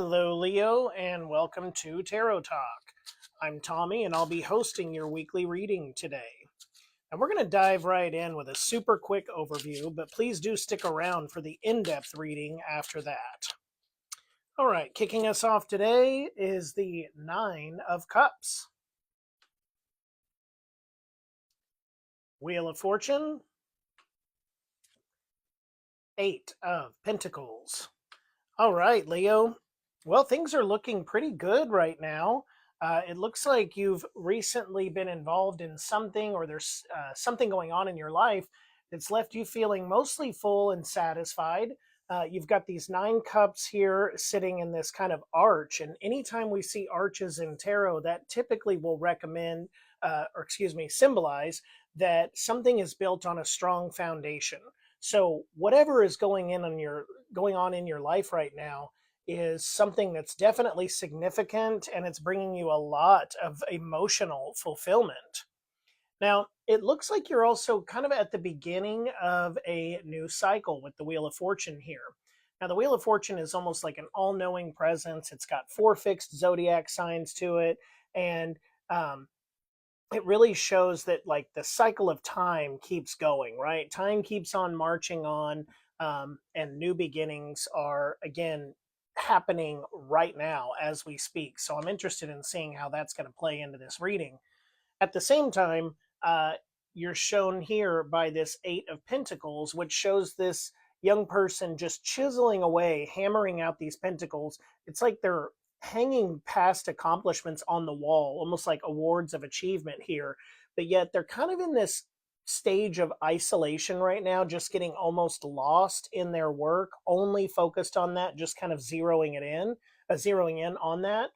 Hello, Leo, and welcome to Tarot Talk. I'm Tommy, and I'll be hosting your weekly reading today. And we're going to dive right in with a super quick overview, but please do stick around for the in-depth reading after that. All right, kicking us off today is the Nine of Cups. Wheel of Fortune. Eight of Pentacles. All right, Leo. Well, things are looking pretty good right now. It looks like you've recently been involved in something, or there's something going on in your life that's left you feeling mostly full and satisfied. You've got these 9 cups here sitting in this kind of arch. And anytime we see arches in tarot, that typically will symbolize that something is built on a strong foundation. So whatever is going on in your life right now is something that's definitely significant, and it's bringing you a lot of emotional fulfillment. Now, it looks like you're also kind of at the beginning of a new cycle with the Wheel of Fortune here. Now, the Wheel of Fortune is almost like an all-knowing presence. It's got 4 fixed zodiac signs to it, and it really shows that like the cycle of time keeps going, right? Time keeps on marching on, and new beginnings are again happening right now as we speak. So I'm interested in seeing how that's going to play into this reading. At the same time, you're shown here by this 8 of Pentacles, which shows this young person just chiseling away, hammering out these pentacles. It's like they're hanging past accomplishments on the wall, almost like awards of achievement here. But yet they're kind of in this stage of isolation right now, just getting almost lost in their work, only focused on that, just kind of zeroing in on that.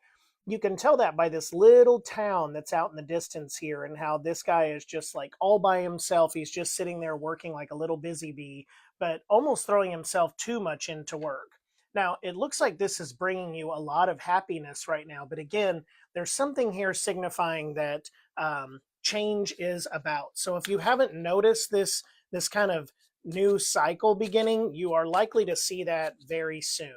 You can tell that by this little town that's out in the distance here, and how this guy is just like all by himself. He's just sitting there working like a little busy bee, but almost throwing himself too much into work. Now, it looks like this is bringing you a lot of happiness right now, but again, there's something here signifying that change is about. So if you haven't noticed this kind of new cycle beginning, you are likely to see that very soon.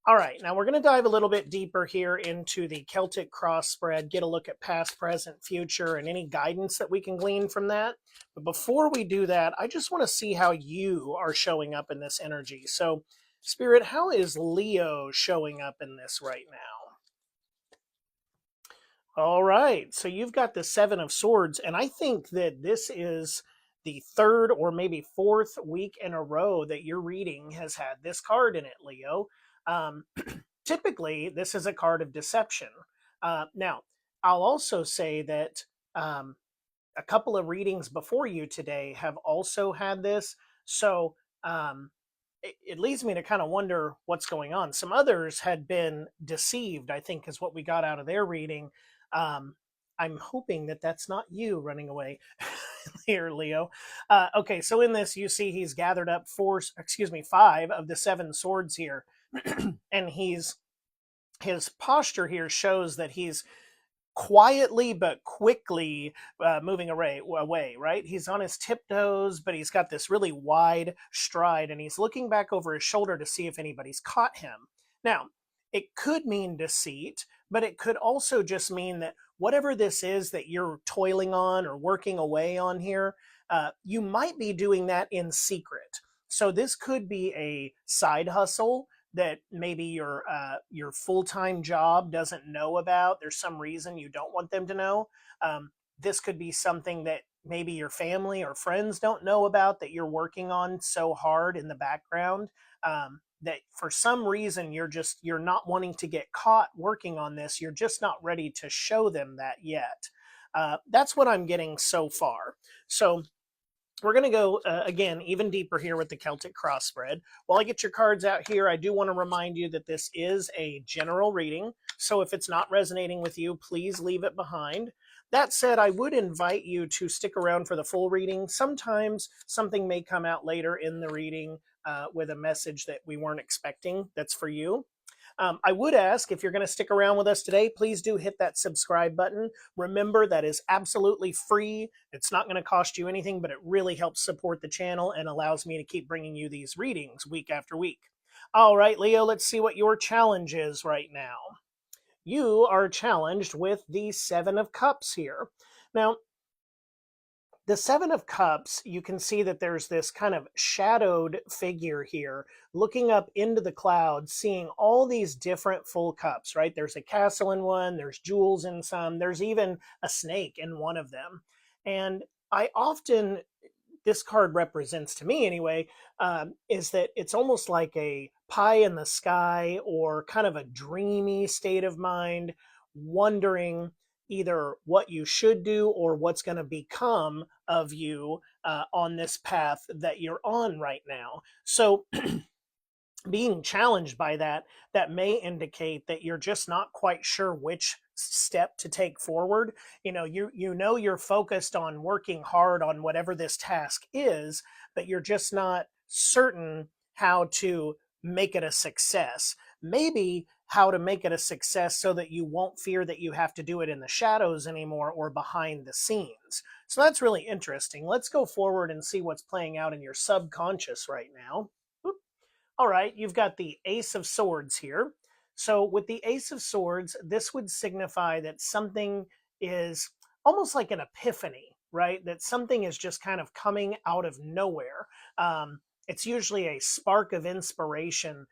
All right, now we're going to dive a little bit deeper here into the Celtic cross spread, get a look at past, present, future, and any guidance that we can glean from that. But before we do that, I just want to see how you are showing up in this energy. So, Spirit, how is Leo showing up in this right now? All right, so you've got the 7 of Swords, and I think that this is the 3rd or maybe 4th week in a row that your reading has had this card in it, Leo. Typically, this is a card of deception. Now, I'll also say that a couple of readings before you today have also had this, so it leads me to kind of wonder what's going on. Some others had been deceived, I think, is what we got out of their reading. I'm hoping that that's not you running away here, Leo. Okay, so in this, you see he's gathered up 5 of the 7 swords here. And his posture here shows that he's quietly but quickly moving away, right? He's on his tiptoes, but he's got this really wide stride, and he's looking back over his shoulder to see if anybody's caught him. Now, it could mean deceit, but it could also just mean that whatever this is that you're toiling on or working away on here, you might be doing that in secret. So this could be a side hustle that maybe your full-time job doesn't know about. There's some reason you don't want them to know. This could be something that maybe your family or friends don't know about, that you're working on so hard in the background, that for some reason you're not wanting to get caught working on this. You're just not ready to show them that yet. That's what I'm getting so far. So we're going to go, again, even deeper here with the Celtic cross spread. While I get your cards out here, I do want to remind you that this is a general reading. So if it's not resonating with you, please leave it behind. That said, I would invite you to stick around for the full reading. Sometimes something may come out later in the reading with a message that we weren't expecting that's for you. I would ask, if you're going to stick around with us today, please do hit that subscribe button. Remember, that is absolutely free. It's not going to cost you anything, but it really helps support the channel and allows me to keep bringing you these readings week after week. All right, Leo, let's see what your challenge is right now. You are challenged with the Seven of Cups here. Now, the Seven of Cups, you can see that there's this kind of shadowed figure here looking up into the clouds, seeing all these different full cups, right? There's a castle in one, there's jewels in some, there's even a snake in one of them. And I often, this card represents to me anyway, is that it's almost like a pie in the sky or kind of a dreamy state of mind, wondering either what you should do or what's going to become of you on this path that you're on right now. So being challenged by that, that may indicate that you're just not quite sure which step to take forward. You know you're focused on working hard on whatever this task is, but you're just not certain how to make it a success. Maybe how to make it a success so that you won't fear that you have to do it in the shadows anymore or behind the scenes. So that's really interesting. Let's go forward and see what's playing out in your subconscious right now. All right, you've got the Ace of Swords here. So with the Ace of Swords, this would signify that something is almost like an epiphany, right? That something is just kind of coming out of nowhere. It's usually a spark of inspiration,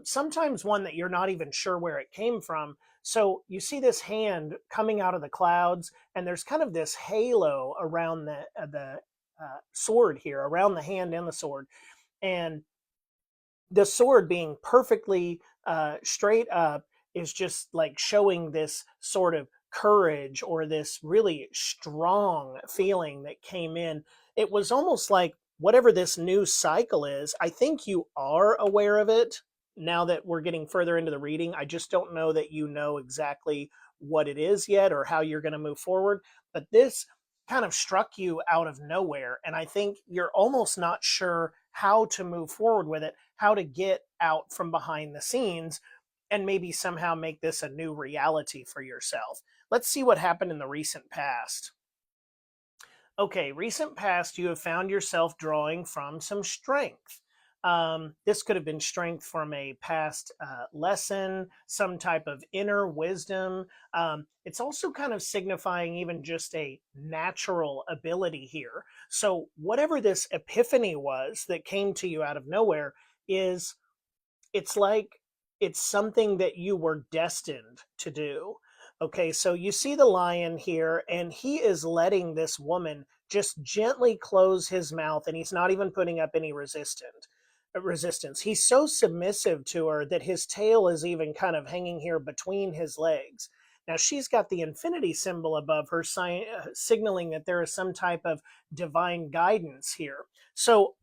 sometimes one that you're not even sure where it came from. So you see this hand coming out of the clouds, and there's kind of this halo around the sword here, around the hand and the sword. And the sword being perfectly straight up is just like showing this sort of courage or this really strong feeling that came in. It was almost like whatever this new cycle is, I think you are aware of it now that we're getting further into the reading. I just don't know that you know exactly what it is yet or how you're going to move forward. But this kind of struck you out of nowhere. And I think you're almost not sure how to move forward with it, how to get out from behind the scenes and maybe somehow make this a new reality for yourself. Let's see what happened in the recent past. Okay, recent past, you have found yourself drawing from some strength. This could have been strength from a past lesson, some type of inner wisdom. It's also kind of signifying even just a natural ability here. So, whatever this epiphany was that came to you out of nowhere is, it's like it's something that you were destined to do. Okay, so you see the lion here, and he is letting this woman just gently close his mouth, and he's not even putting up any resistance. He's so submissive to her that his tail is even kind of hanging here between his legs. Now she's got the infinity symbol above her, signaling that there is some type of divine guidance here. So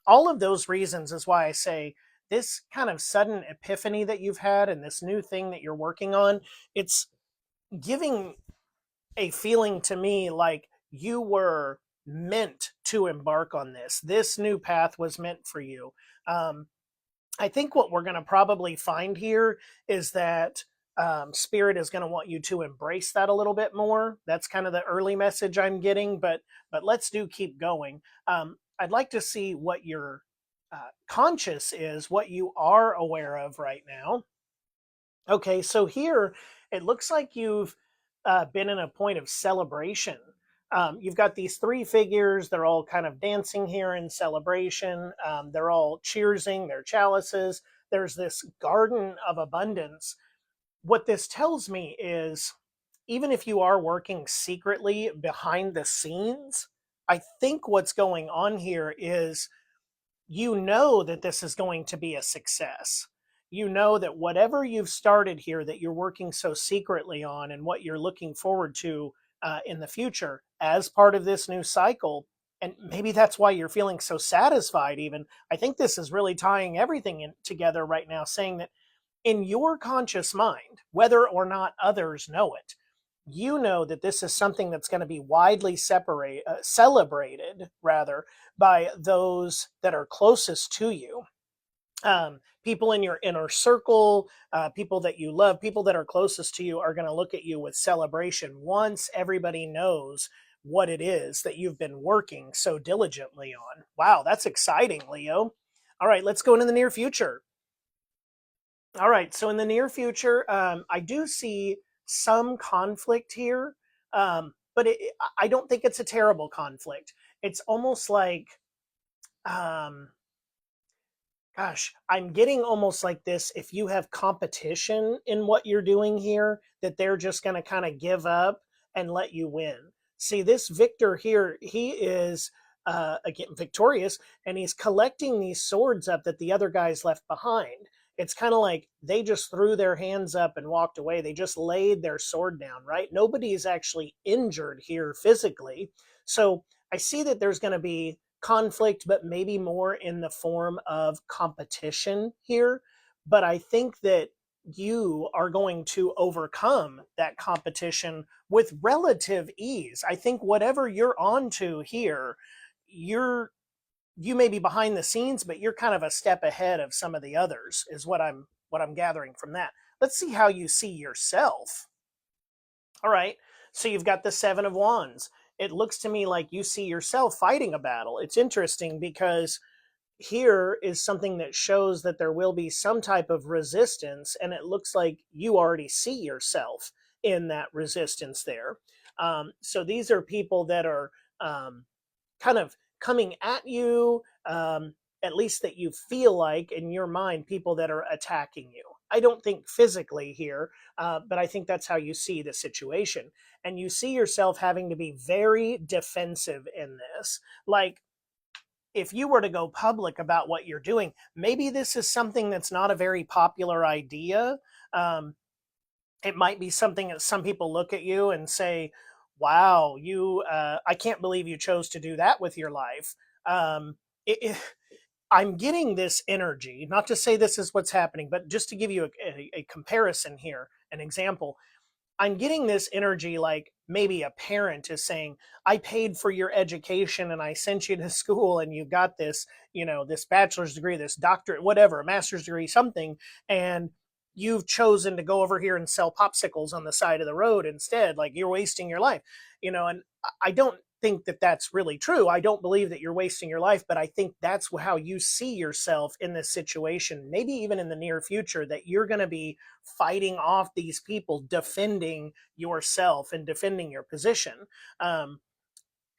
all of those reasons is why I say this kind of sudden epiphany that you've had and this new thing that you're working on, it's giving a feeling to me like you were meant to embark on this. This new path was meant for you. I think what we're going to probably find here is that Spirit is going to want you to embrace that a little bit more. That's kind of the early message I'm getting, but let's keep going. I'd like to see what your conscious is, what you are aware of right now. Okay, so here it looks like you've been in a point of celebration. You've got these three figures. They're all kind of dancing here in celebration. They're all cheersing their chalices. There's this garden of abundance. What this tells me is, even if you are working secretly behind the scenes, I think what's going on here is you know that this is going to be a success. You know that whatever you've started here that you're working so secretly on and what you're looking forward to in the future as part of this new cycle, and maybe that's why you're feeling so satisfied even. I think this is really tying everything together right now, saying that in your conscious mind, whether or not others know it, you know that this is something that's going to be widely celebrated rather by those that are closest to you. People in your inner circle, people that you love, people that are closest to you are going to look at you with celebration once everybody knows what it is that you've been working so diligently on. Wow, that's exciting, Leo. All right, let's go into the near future. All right. So in the near future, I do see some conflict here, but I don't think it's a terrible conflict. It's almost like, um, gosh, I'm getting almost like this. If you have competition in what you're doing here, that they're just going to kind of give up and let you win. See, this victor here, he is again victorious, and he's collecting these swords up that the other guys left behind. It's kind of like they just threw their hands up and walked away. They just laid their sword down, right? Nobody's actually injured here physically. So I see that there's going to be conflict, but maybe more in the form of competition here. But I think that you are going to overcome that competition with relative ease. I think whatever you're onto here, you're you may be behind the scenes, but you're kind of a step ahead of some of the others, is what I'm gathering from that. Let's see how you see yourself. All right. So you've got the Seven of Wands. It looks to me like you see yourself fighting a battle. It's interesting because here is something that shows that there will be some type of resistance, and it looks like you already see yourself in that resistance there. So these are people that are um, kind of coming at you, at least that you feel like in your mind, people that are attacking you. I don't think physically here, but I think that's how you see the situation. And you see yourself having to be very defensive in this. Like, if you were to go public about what you're doing, maybe this is something that's not a very popular idea. Um, it might be something that some people look at you and say, wow, I can't believe you chose to do that with your life. Um, I'm getting this energy, not to say this is what's happening, but just to give you a comparison here, an example. I'm getting this energy like maybe a parent is saying, I paid for your education and I sent you to school and you got this, this bachelor's degree, this doctorate, whatever, a master's degree, something, and you've chosen to go over here and sell popsicles on the side of the road instead. Like, you're wasting your life, and I don't think that that's really true. I don't believe that you're wasting your life, but I think that's how you see yourself in this situation, maybe even in the near future, that you're going to be fighting off these people, defending yourself and defending your position. Um,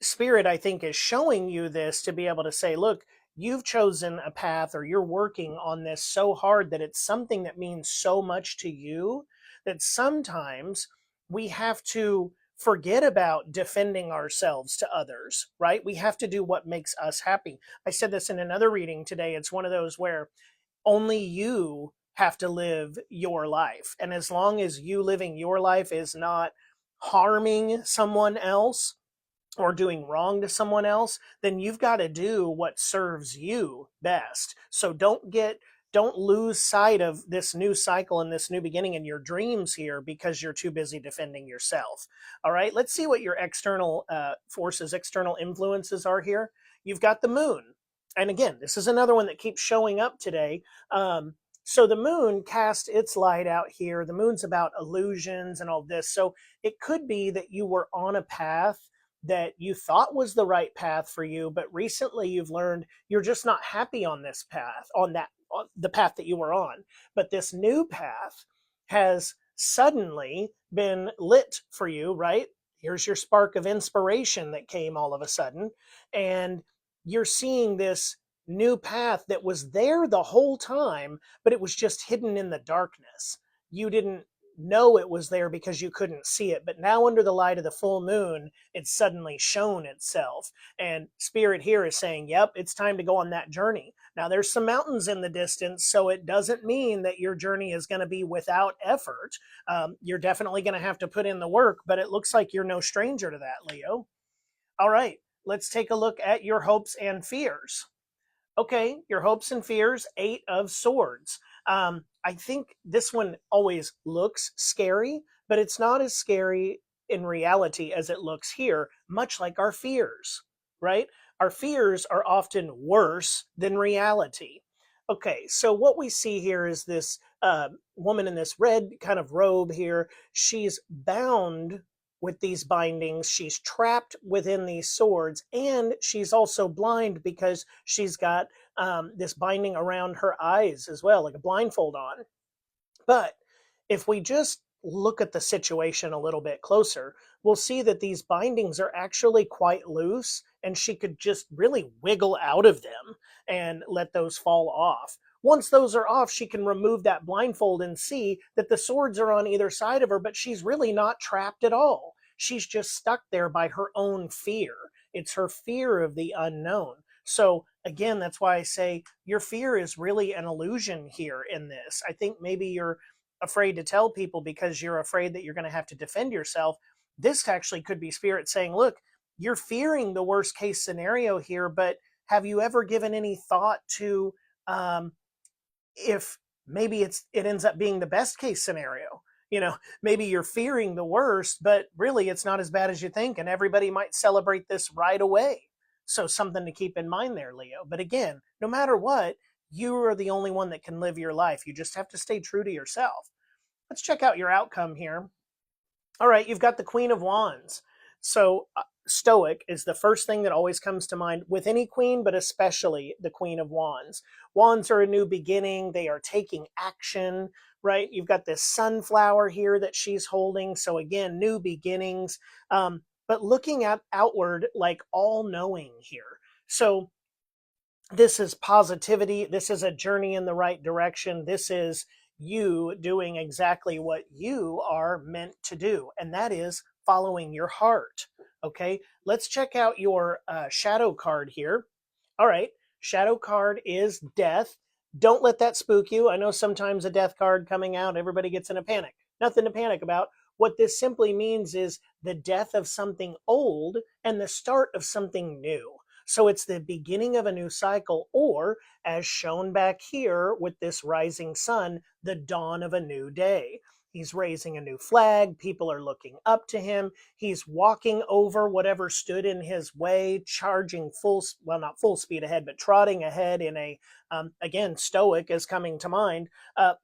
Spirit, I think, is showing you this to be able to say, look, you've chosen a path, or you're working on this so hard that it's something that means so much to you that sometimes we have to forget about defending ourselves to others, right? We have to do what makes us happy. I said this in another reading today. It's one of those where only you have to live your life. And as long as you living your life is not harming someone else or doing wrong to someone else, then you've got to do what serves you best. So don't lose sight of this new cycle and this new beginning in your dreams here because you're too busy defending yourself. All right, let's see what your external forces, external influences are here. You've got the moon. And again, this is another one that keeps showing up today. So the moon cast its light out here. The moon's about illusions and all this. So it could be that you were on a path that you thought was the right path for you, but recently you've learned you're just not happy on this path, on the path that you were on. But this new path has suddenly been lit for you, right? Here's your spark of inspiration that came all of a sudden. And you're seeing this new path that was there the whole time, but it was just hidden in the darkness. You didn't know it was there because you couldn't see it. But now, under the light of the full moon, it's suddenly shown itself. And Spirit here is saying, yep, it's time to go on that journey. Now, there's some mountains in the distance, so it doesn't mean that your journey is going to be without effort. You're definitely going to have to put in the work, but it looks like you're no stranger to that, Leo. All right, let's take a look at your hopes and fears. Okay, your hopes and fears, Eight of Swords. I think this one always looks scary, but it's not as scary in reality as it looks here, much like our fears, right? Our fears are often worse than reality. Okay, so what we see here is this woman in this red kind of robe here. She's bound with these bindings. She's trapped within these swords, and she's also blind because she's got this binding around her eyes as well, like a blindfold on. But if we just look at the situation a little bit closer, we'll see that these bindings are actually quite loose, and she could just really wiggle out of them and let those fall off. Once those are off, she can remove that blindfold and see that the swords are on either side of her, but she's really not trapped at all. She's just stuck there by her own fear. It's her fear of the unknown. So, again, that's why I say your fear is really an illusion here in this. I think maybe you're afraid to tell people because you're afraid that you're going to have to defend yourself. This actually could be spirit saying, look, you're fearing the worst case scenario here, but have you ever given any thought to um, if maybe it ends up being the best case scenario? Maybe you're fearing the worst, but really it's not as bad as you think, and everybody might celebrate this right away. So something to keep in mind there, Leo. But again, no matter what, you are the only one that can live your life. You just have to stay true to yourself. Let's check out your outcome here. All right, you've got the Queen of Wands. So, stoic is the first thing that always comes to mind with any queen, but especially the Queen of Wands. Wands are a new beginning, they are taking action, right? You've got this sunflower here that she's holding. So, again, new beginnings, but looking at outward like all knowing here. So, this is positivity. This is a journey in the right direction. This is you doing exactly what you are meant to do, and that is following your heart. Okay, let's check out your shadow card here. All right, shadow card is death. Don't let that spook you. I know sometimes a death card coming out, everybody gets in a panic. Nothing to panic about. What this simply means is the death of something old and the start of something new. So it's the beginning of a new cycle, or as shown back here with this rising sun, the dawn of a new day. He's raising a new flag. People are looking up to him. He's walking over whatever stood in his way, charging well, not full speed ahead, but trotting ahead in a, again, stoic is coming to mind.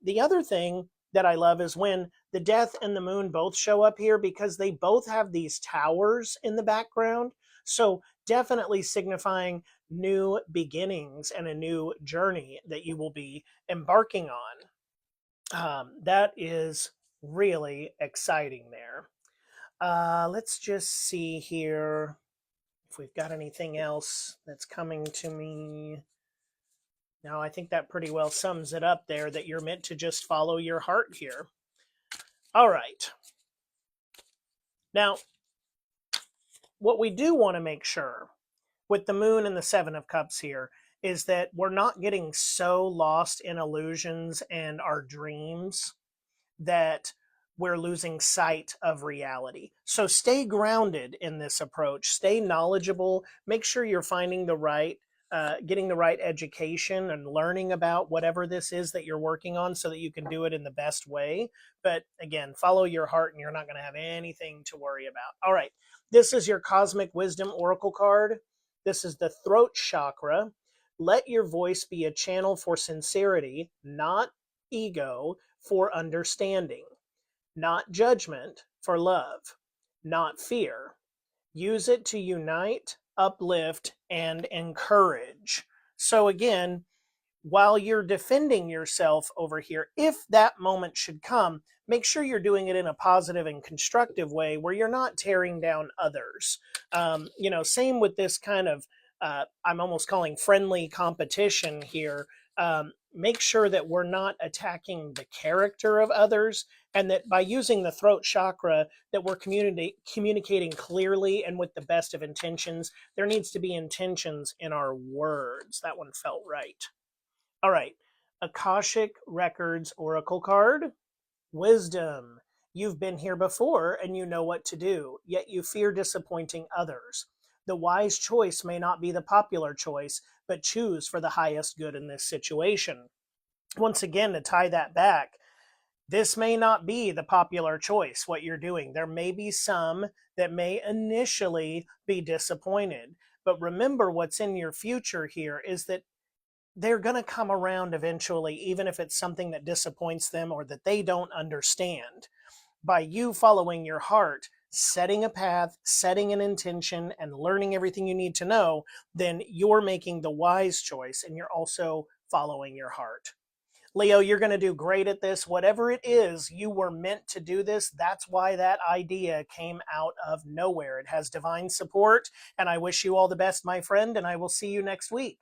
The other thing that I love is when the death and the moon both show up here, because they both have these towers in the background. So definitely signifying new beginnings and a new journey that you will be embarking on. That is really exciting there. Let's just see here if we've got anything else that's coming to me. No, I think that pretty well sums it up there, that you're meant to just follow your heart here. All right. Now, what we do want to make sure with the moon and the Seven of Cups here is that we're not getting so lost in illusions and our dreams that we're losing sight of reality. So stay grounded in this approach, stay knowledgeable, make sure you're finding the right, getting the right education and learning about whatever this is that you're working on so that you can do it in the best way. But again, follow your heart and you're not going to have anything to worry about. All right, this is your Cosmic Wisdom Oracle card. This is the throat chakra. Let your voice be a channel for sincerity, not ego, for understanding, not judgment, for love, not fear. Use it to unite, uplift, and encourage. So again, while you're defending yourself over here, if that moment should come, make sure you're doing it in a positive and constructive way where you're not tearing down others. Same with this kind of, I'm almost calling friendly competition here. Make sure that we're not attacking the character of others, and that by using the throat chakra, that we're communicating clearly and with the best of intentions. There needs to be intentions in our words. That one felt right. All right, Akashic Records Oracle card. Wisdom. You've been here before and you know what to do, yet you fear disappointing others. The wise choice may not be the popular choice, but choose for the highest good in this situation. Once again, to tie that back, this may not be the popular choice, what you're doing. There may be some that may initially be disappointed, but remember what's in your future here is that they're going to come around eventually, even if it's something that disappoints them or that they don't understand. By you following your heart, setting a path, setting an intention, and learning everything you need to know, then you're making the wise choice and you're also following your heart. Leo, you're going to do great at this. Whatever it is, you were meant to do this. That's why that idea came out of nowhere. It has divine support, and I wish you all the best, my friend, and I will see you next week.